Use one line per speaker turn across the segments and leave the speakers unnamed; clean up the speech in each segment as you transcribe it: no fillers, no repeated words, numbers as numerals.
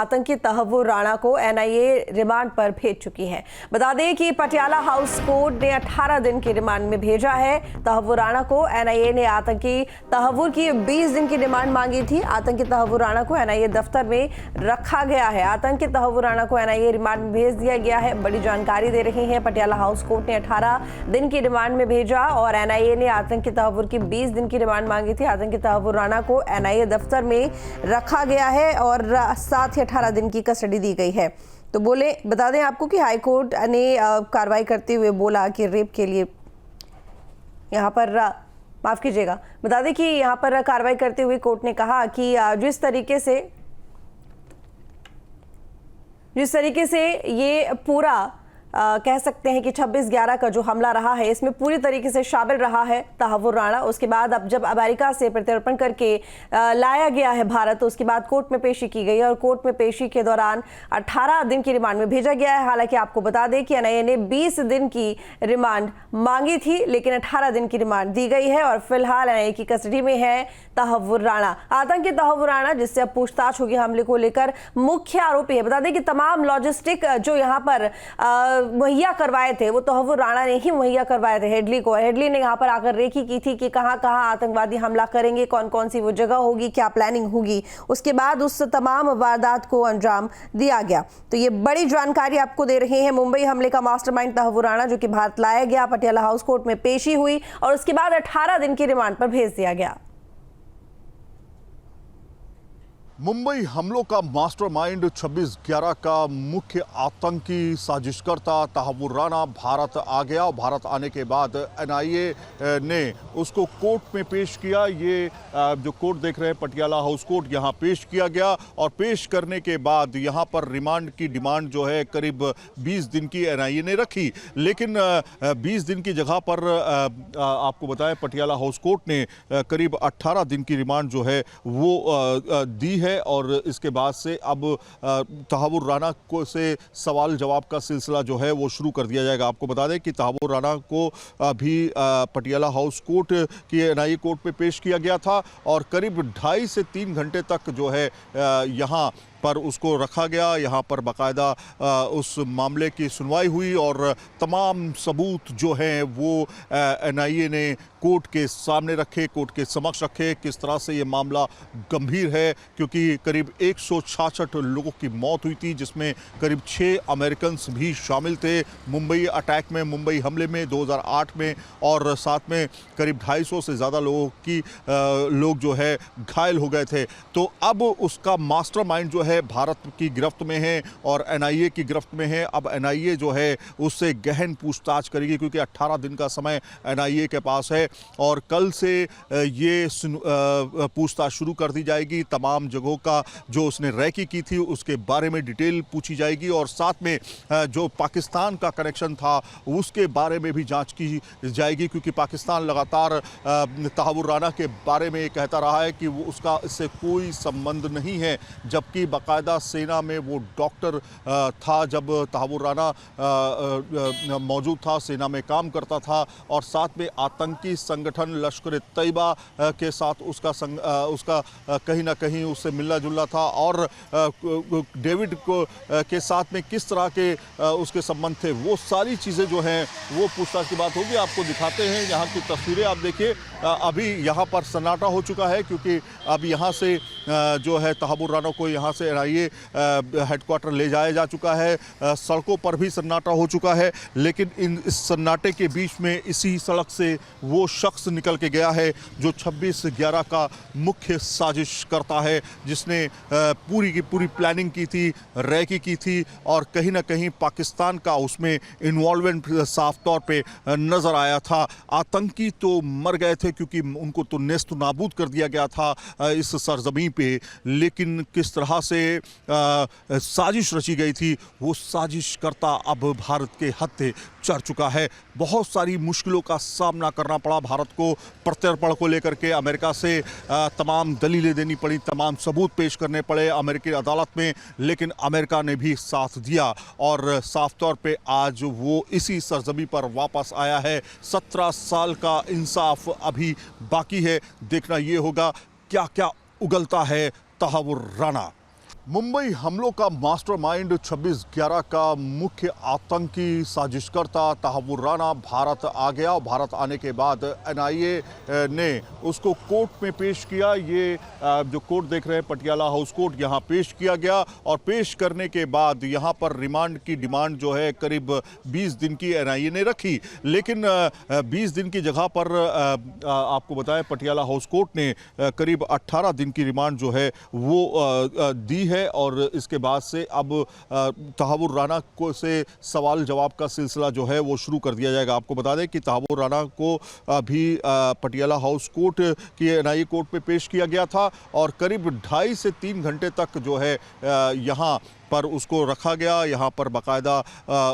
आतंकी तहव्वुर राणा को NIA remand पर भेज चुकी है। बता दें कि पटियाला हाउस कोर्ट ने 18 दिन की रिमांड में भेजा है तहव्वुर राणा को। एनआईए ने आतंकी तहव्वुर की 20 दिन की रिमांड मांगी थी। आतंकी तहव्वुर राणा को एनआईए दफ्तर में रखा गया है। आतंकी तहव्वुर राणा को एनआईए रिमांड में भेज दिया गया है। बड़ी जानकारी दे रही है, पटियाला हाउस कोर्ट ने 18 दिन की रिमांड में भेजा और एनआईए ने आतंकी तहव्वुर की 20 दिन की रिमांड मांगी थी। आतंकी तहव्वुर राणा को एनआईए दफ्तर में रखा गया है और साथ ही 18 दिन की कस्टडी दी गई है। तो बता दें आपको कि हाई कोर्ट ने कार्रवाई करते हुए बोला कि रेप के लिए यहाँ पर माफ कीजिएगा, बता दें कि यहाँ पर कार्रवाई करते हुए कोर्ट ने कहा कि जिस तरीके से ये पूरा कह सकते हैं कि 26/11 का जो हमला रहा है इसमें पूरी तरीके से शामिल रहा है तहव्वुर राणा। उसके बाद अब जब अमेरिका से प्रत्यर्पण करके लाया गया है भारत, तो उसके बाद कोर्ट में पेशी की गई और कोर्ट में पेशी के दौरान 18 दिन की रिमांड में भेजा गया है। हालांकि आपको बता दें कि एनआईए ने 20 दिन की रिमांड मांगी थी, लेकिन 18 दिन की रिमांड दी गई है और फिलहाल एनआईए की कस्टडी में है तहव्वुर राणा। आतंकी तहव्वुर राणा, जिससे अब पूछताछ होगी हमले को लेकर, मुख्य आरोपी है। बता दें कि तमाम लॉजिस्टिक जो यहाँ पर मुहैया करवाए थे वो तहव्वुर राणा ने ही मुहैया करवाए थे हेडली को। हेडली ने यहाँ पर आकर रेकी की थी कि कहाँ कहाँ आतंकवादी हमला करेंगे, कौन कौन सी वो जगह होगी, क्या प्लानिंग होगी। उसके बाद उस तमाम वारदात को अंजाम दिया गया। तो ये बड़ी जानकारी आपको दे रहे हैं। मुंबई हमले का मास्टरमाइंड तहव्वुर राणा, जो कि भारत लाया गया, पटियाला हाउस कोर्ट में पेशी हुई और उसके बाद 18 दिन की रिमांड पर भेज दिया गया।
मुंबई हमलों का मास्टरमाइंड 26/11 का मुख्य आतंकी साजिशकर्ता तहव्वुर राणा भारत आ गया। भारत आने के बाद एनआईए ने उसको कोर्ट में पेश किया। ये जो कोर्ट देख रहे हैं पटियाला हाउस कोर्ट, यहाँ पेश किया गया और पेश करने के बाद यहाँ पर रिमांड की डिमांड जो है करीब 20 दिन की एनआईए ने रखी। लेकिन 20 दिन की जगह पर आपको बताएं पटियाला हाउस कोर्ट ने करीब 18 दिन की रिमांड जो है वो दी है और इसके बाद से अब तहव्वुर राणा को से सवाल जवाब का सिलसिला जो है वो शुरू कर दिया जाएगा। आपको बता दें कि तहव्वुर राणा को अभी पटियाला हाउस कोर्ट की एनआईए कोर्ट में पेश किया गया था और करीब 2.5 से 3 घंटे तक जो है यहाँ पर उसको रखा गया। यहाँ पर बाकायदा उस मामले की सुनवाई हुई और तमाम सबूत जो हैं वो एनआईए ने कोर्ट के सामने रखे, कोर्ट के समक्ष रखे। किस तरह से ये मामला गंभीर है, क्योंकि करीब 166 लोगों की मौत हुई थी, जिसमें करीब 6 अमेरिकन भी शामिल थे मुंबई अटैक में, मुंबई हमले में 2008 में, और साथ में करीब 250 से ज़्यादा लोग जो है घायल हो गए थे। तो अब उसका मास्टरमाइंड जो है भारत की गिरफ्त में है और एनआईए की गिरफ्त में है। अब एनआईए जो है उससे गहन पूछताछ करेगी, क्योंकि 18 दिन का समय एनआईए के पास है और कल से ये पूछताछ शुरू कर दी जाएगी। तमाम जगहों का जो उसने रैकी की थी उसके बारे में डिटेल पूछी जाएगी और साथ में जो पाकिस्तान का कनेक्शन था उसके बारे में भी जांच की जाएगी, क्योंकि पाकिस्तान लगातार तहव्वुर राणा के बारे में कहता रहा है कि वो उसका इससे कोई संबंध नहीं है, जबकि बाकायदा सेना में वो डॉक्टर था जब तहव्वुर राणा मौजूद था, सेना में काम करता था और साथ में आतंकी संगठन लश्कर तैयबा के साथ उसका कहीं ना कहीं उससे मिलना जुलना था और डेविड को के साथ में किस तरह के उसके संबंध थे, वो सारी चीज़ें जो हैं वो पूछताछ की बात होगी। आपको दिखाते हैं यहाँ की तस्वीरें। आप देखिए अभी यहाँ पर सन्नाटा हो चुका है, क्योंकि अब यहाँ से जो है तहव्वुर राणा को यहाँ से एनआईए हेडक्वार्टर ले जाया जा चुका है। सड़कों पर भी सन्नाटा हो चुका है, लेकिन इस सन्नाटे के बीच में इसी सड़क से वो शख्स निकल के गया है जो 26/11 का मुख्य साजिश करता है, जिसने पूरी की पूरी प्लानिंग की थी, रैकी की थी और कहीं ना कहीं पाकिस्तान का उसमें इन्वॉल्वमेंट साफ तौर पे नज़र आया था। आतंकी तो मर गए थे, क्योंकि उनको तो नेस्त नाबूद कर दिया गया था इस सरजमीं पे, लेकिन किस तरह से साजिश रची गई थी वो साजिश करता अब भारत के हत्थे चढ़ चुका है। बहुत सारी मुश्किलों का सामना करना पड़ा भारत को प्रत्यर्पण को लेकर के। अमेरिका से तमाम दलीलें देनी पड़ी, तमाम सबूत पेश करने पड़े अमेरिकी अदालत में, लेकिन अमेरिका ने भी साथ दिया और साफ तौर पे आज वो इसी सरजमी पर वापस आया है। 17 साल का इंसाफ अभी बाकी है। देखना ये होगा क्या क्या उगलता है तहव्वुर राणा। मुंबई हमलों का मास्टरमाइंड 26/11 का मुख्य आतंकी साजिशकर्ता तहव्वुर राना भारत आ गया और भारत आने के बाद एनआईए ने उसको कोर्ट में पेश किया। ये जो कोर्ट देख रहे हैं पटियाला हाउस कोर्ट, यहाँ पेश किया गया और पेश करने के बाद यहाँ पर रिमांड की डिमांड जो है करीब 20 दिन की एनआईए ने रखी, लेकिन 20 दिन की जगह पर आपको बताएं पटियाला हाउस कोर्ट ने करीब 18 दिन की रिमांड जो है वो दी है। और इसके बाद से अब तहव्वुर राना को से सवाल जवाब का सिलसिला जो है वो शुरू कर दिया जाएगा। आपको बता दें कि तहव्वुर राना को अभी पटियाला हाउस कोर्ट की एनआईए कोर्ट पे पेश किया गया था और करीब 2.5 से 3 घंटे तक जो है यहाँ पर उसको रखा गया। यहाँ पर बाकायदा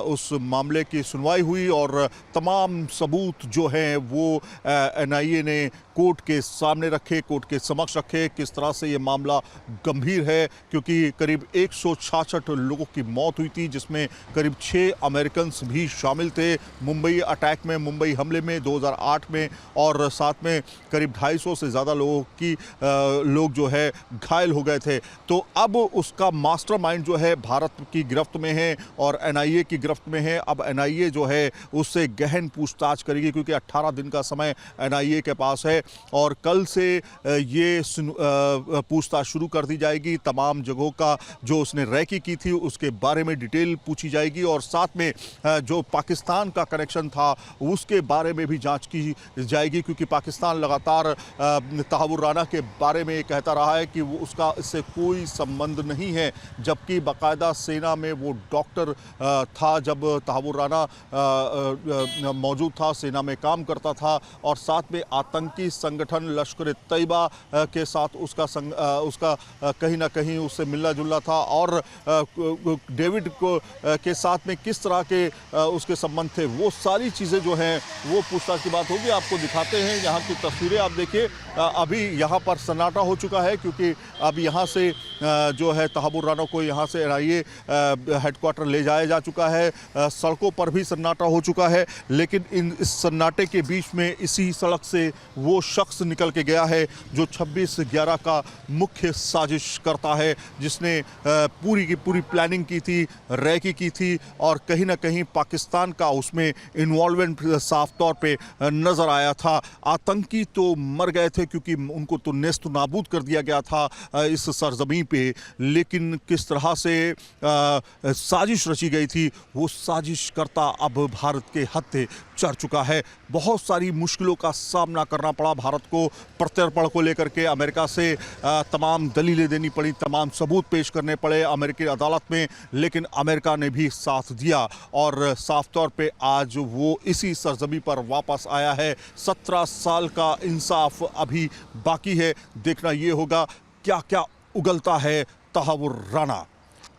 उस मामले की सुनवाई हुई और तमाम सबूत जो हैं वो एनआईए ने कोर्ट के सामने रखे, कोर्ट के समक्ष रखे। किस तरह से ये मामला गंभीर है, क्योंकि करीब 166 लोगों की मौत हुई थी, जिसमें करीब 6 अमेरिकन भी शामिल थे मुंबई अटैक में, मुंबई हमले में 2008 में, और साथ में करीब 250 से ज़्यादा लोग जो है घायल हो गए थे। तो अब उसका मास्टरमाइंड जो है भारत की गिरफ्त में है और एनआईए की गिरफ्त में है। अब एनआईए जो है उससे गहन पूछताछ करेगी, क्योंकि 18 दिन का समय एनआईए के पास है और कल से ये पूछताछ शुरू कर दी जाएगी। तमाम जगहों का जो उसने रैकी की थी उसके बारे में डिटेल पूछी जाएगी और साथ में जो पाकिस्तान का कनेक्शन था उसके बारे में भी जांच की जाएगी, क्योंकि पाकिस्तान लगातार तहव्वुर राना के बारे में कहता रहा है कि वो उसका इससे कोई संबंध नहीं है, जबकि बाकायदा सेना में वो डॉक्टर था जब तहव्वुर राना मौजूद था, सेना में काम करता था और साथ में आतंकी संगठन लश्कर तैयबा के साथ उसका कहीं ना कहीं उससे मिलना जुलना था और डेविड को के साथ में किस तरह के उसके संबंध थे, वो सारी चीज़ें जो हैं वो पूछताछ की बात होगी। आपको दिखाते हैं यहाँ की तस्वीरें। आप देखिए अभी यहाँ पर सन्नाटा हो चुका है, क्योंकि अब यहाँ से जो है तहव्वुर राना को यहाँ से एनआईए हेडक्वार्टर ले जाया जा चुका है। सड़कों पर भी सन्नाटा हो चुका है, लेकिन इस सन्नाटे के बीच में इसी सड़क से वो शख्स निकल के गया है जो 26/11 का मुख्य साजिश करता है, जिसने पूरी की पूरी प्लानिंग की थी, रैकी की थी और कहीं ना कहीं पाकिस्तान का उसमें इन्वॉल्वमेंट साफ तौर पे नज़र आया था। आतंकी तो मर गए थे, क्योंकि उनको तो नेस्त नाबूद कर दिया गया था इस सरजमीं पे, लेकिन किस तरह से साजिश रची गई थी वो साजिश करता अब भारत के हत्थे चढ़ चुका है। बहुत सारी मुश्किलों का सामना करना पड़ा भारत को प्रत्यर्पण को लेकर के। अमेरिका से तमाम दलीलें देनी पड़ी, तमाम सबूत पेश करने पड़े अमेरिकी अदालत में, लेकिन अमेरिका ने भी साथ दिया और साफ तौर पे आज वो इसी सरजमीं पर वापस आया है। 17 साल का इंसाफ अभी बाकी है। देखना ये होगा क्या क्या उगलता है तहव्वुर राना।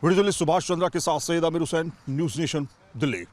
वीडियो जर्नलिस्ट सुभाष चंद्रा के साथ सैयद आमिर हुसैन, न्यूज़ नेशन, दिल्ली।